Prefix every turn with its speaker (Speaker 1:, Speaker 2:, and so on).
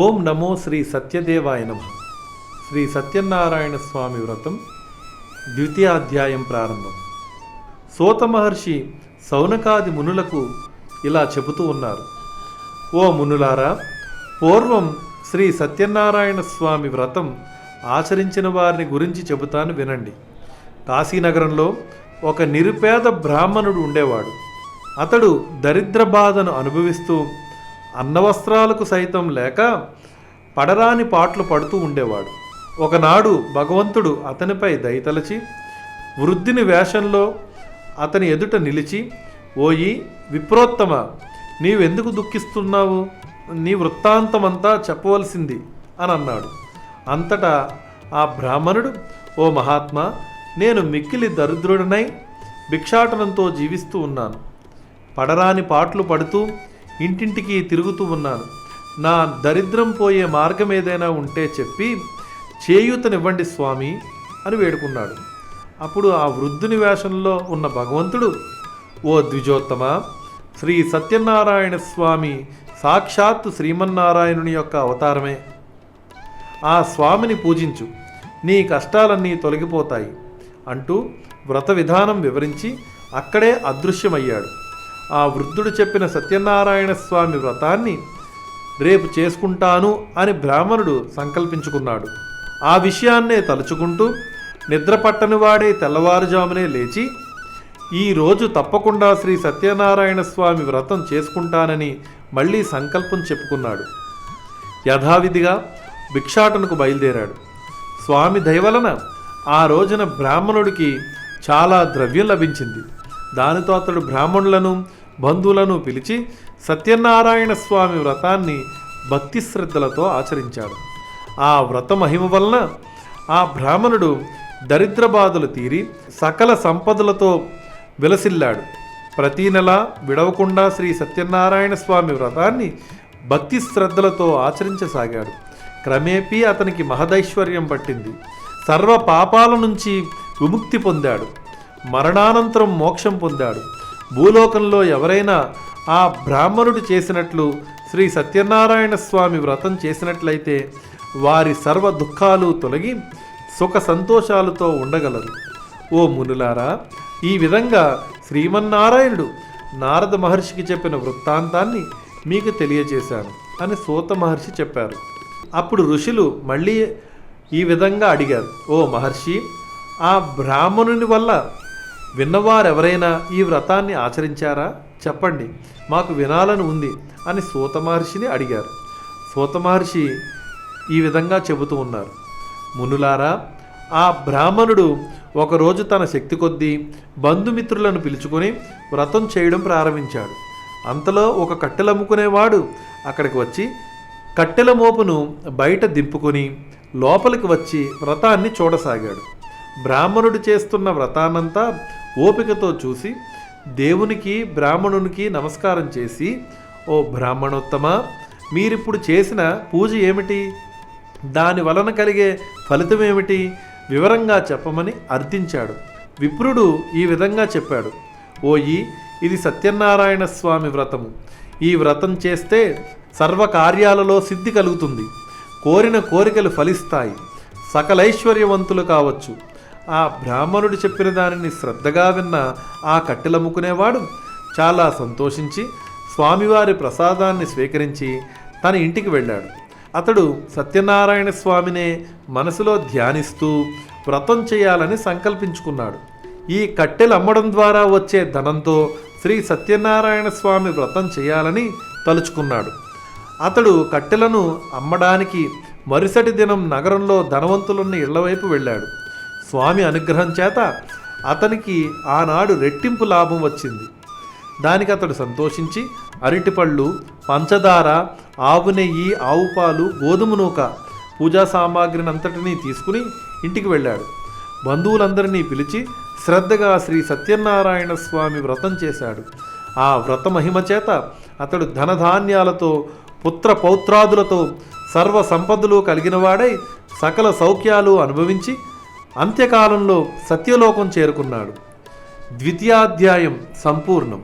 Speaker 1: ఓం నమో శ్రీ సత్యదేవాయ నమః. శ్రీ సత్యనారాయణ స్వామి వ్రతం ద్వితీయాధ్యాయం ప్రారంభం. సూత మహర్షి సౌనకాది మునులకు ఇలా చెబుతూ ఉన్నారు. ఓ మునులారా, పూర్వం శ్రీ సత్యనారాయణ స్వామి వ్రతం ఆచరించిన వారిని గురించి చెబుతాను వినండి. కాశీనగరంలో ఒక నిరుపేద బ్రాహ్మణుడు ఉండేవాడు. అతడు దరిద్ర బాధను అనుభవిస్తూ అన్నవస్త్రాలకు సైతం లేక పడరాని పాటలు పడుతూ ఉండేవాడు. ఒకనాడు భగవంతుడు అతనిపై దయతలచి వృద్ధిని వేషంలో అతని ఎదుట నిలిచి, ఓయి విప్రోత్తమ, నీవెందుకు దుఃఖిస్తున్నావు? నీ వృత్తాంతమంతా చెప్పవలసింది అని అన్నాడు. అంతటా ఆ బ్రాహ్మణుడు, ఓ మహాత్మా, నేను మిక్కిలి దరిద్రుడనై భిక్షాటనంతో జీవిస్తూ ఉన్నాను. పడరాని పాటలు పడుతూ ఇంటింటికి తిరుగుతూ ఉన్నాను. నా దరిద్రం పోయే మార్గం ఏదైనా ఉంటే చెప్పి చేయూతనివ్వండి స్వామి అని వేడుకున్నాడు. అప్పుడు ఆ వృద్ధుని వేషంలో ఉన్న భగవంతుడు, ఓ ద్విజోత్తమ, శ్రీ సత్యనారాయణ స్వామి సాక్షాత్తు శ్రీమన్నారాయణుని యొక్క అవతారమే. ఆ స్వామిని పూజించు, నీ కష్టాలన్నీ తొలగిపోతాయి అంటూ వ్రత విధానం వివరించి అక్కడే అదృశ్యమయ్యాడు. ఆ వృద్ధుడు చెప్పిన సత్యనారాయణ స్వామి వ్రతాన్ని రేపు చేసుకుంటాను అని బ్రాహ్మణుడు సంకల్పించుకున్నాడు. ఆ విషయాన్నే తలుచుకుంటూ నిద్ర పట్టని వాడే తెల్లవారుజామునే లేచి, ఈరోజు తప్పకుండా శ్రీ సత్యనారాయణ స్వామి వ్రతం చేసుకుంటానని మళ్ళీ సంకల్పం చెప్పుకున్నాడు. యథావిధిగా భిక్షాటనకు బయలుదేరాడు. స్వామి దయవలన ఆ రోజున బ్రాహ్మణుడికి చాలా ద్రవ్యం లభించింది. దానితో అతడు బ్రాహ్మణులను బంధువులను పిలిచి సత్యనారాయణ స్వామి వ్రతాన్ని భక్తి శ్రద్ధలతో ఆచరించాడు. ఆ వ్రత మహిమ వలన ఆ బ్రాహ్మణుడు దరిద్ర బాధలు తీరి సకల సంపదలతో విలసిల్లాడు. ప్రతీ నెల విడవకుండా శ్రీ సత్యనారాయణ స్వామి వ్రతాన్ని భక్తి శ్రద్ధలతో ఆచరించసాగాడు. క్రమేపీ అతనికి మహదైశ్వర్యం పట్టింది. సర్వ పాపాల నుంచి విముక్తి పొందాడు. మరణానంతరం మోక్షం పొందాడు. భూలోకంలో ఎవరైనా ఆ బ్రాహ్మణుడు చేసినట్లు శ్రీ సత్యనారాయణ స్వామి వ్రతం చేసినట్లయితే వారి సర్వ దుఃఖాలు తొలగి సుఖ సంతోషాలతో ఉండగలరు. ఓ మునులారా, ఈ విధంగా శ్రీమన్నారాయణుడు నారద మహర్షికి చెప్పిన వృత్తాంతాన్ని మీకు తెలియజేశాను అని సూత మహర్షి చెప్పారు. అప్పుడు ఋషులు మళ్ళీ ఈ విధంగా అడిగారు, ఓ మహర్షి, ఆ బ్రాహ్మణుని వల్ల విన్నవారెవరైనా ఈ వ్రతాన్ని ఆచరించారా? చెప్పండి, మాకు వినాలని ఉంది అని సూత మహర్షిని అడిగారు. సూత మహర్షి ఈ విధంగా చెబుతూ ఉన్నారు. మునులారా, ఆ బ్రాహ్మణుడు ఒకరోజు తన శక్తి కొద్దీ బంధుమిత్రులను పిలుచుకొని వ్రతం చేయడం ప్రారంభించాడు. అంతలో ఒక కట్టెలమ్ముకునేవాడు అక్కడికి వచ్చి కట్టెల మోపును బయట దింపుకొని లోపలికి వచ్చి వ్రతాన్ని చూడసాగాడు. బ్రాహ్మణుడు చేస్తున్న వ్రతాన్నంతా ఓపికతో చూసి దేవునికి బ్రాహ్మణునికి నమస్కారం చేసి, ఓ బ్రాహ్మణోత్తమ, మీరిప్పుడు చేసిన పూజ ఏమిటి? దాని వలన కలిగే ఫలితం ఏమిటి? వివరంగా చెప్పమని అర్థించాడు. విప్రుడు ఈ విధంగా చెప్పాడు, ఓయి, ఇది సత్యనారాయణ స్వామి వ్రతము. ఈ వ్రతం చేస్తే సర్వకార్యాలలో సిద్ధి కలుగుతుంది. కోరిన కోరికలు ఫలిస్తాయి. సకలైశ్వర్యవంతులు కావచ్చు. ఆ బ్రాహ్మణుడు చెప్పిన దానిని శ్రద్ధగా విన్న ఆ కట్టెలమ్ముకునేవాడు చాలా సంతోషించి స్వామివారి ప్రసాదాన్ని స్వీకరించి తన ఇంటికి వెళ్ళాడు. అతడు సత్యనారాయణ స్వామినే మనసులో ధ్యానిస్తూ వ్రతం చేయాలని సంకల్పించుకున్నాడు. ఈ కట్టెలు అమ్మడం ద్వారా వచ్చే ధనంతో శ్రీ సత్యనారాయణ స్వామి వ్రతం చేయాలని తలుచుకున్నాడు. అతడు కట్టెలను అమ్మడానికి మరుసటి దినం నగరంలో ధనవంతులున్న ఇళ్లవైపు వెళ్ళాడు. స్వామి అనుగ్రహం చేత అతనికి ఆనాడు రెట్టింపు లాభం వచ్చింది. దానికి అతడు సంతోషించి అరటిపళ్ళు, పంచదార, ఆవు నెయ్యి, ఆవు పాలు, గోధుమ నూక, పూజా సామాగ్రిని అంతటినీ తీసుకుని ఇంటికి వెళ్ళాడు. బంధువులందరినీ పిలిచి శ్రద్ధగా శ్రీ సత్యనారాయణ స్వామి వ్రతం చేశాడు. ఆ వ్రత మహిమ చేత అతడు ధనధాన్యాలతో పుత్ర పౌత్రాదులతో సర్వ సంపదలు కలిగినవాడై సకల సౌఖ్యాలు అనుభవించి అంత్యకాలంలో సత్యలోకం చేరుకున్నాడు. ద్వితీయాధ్యాయం సంపూర్ణం.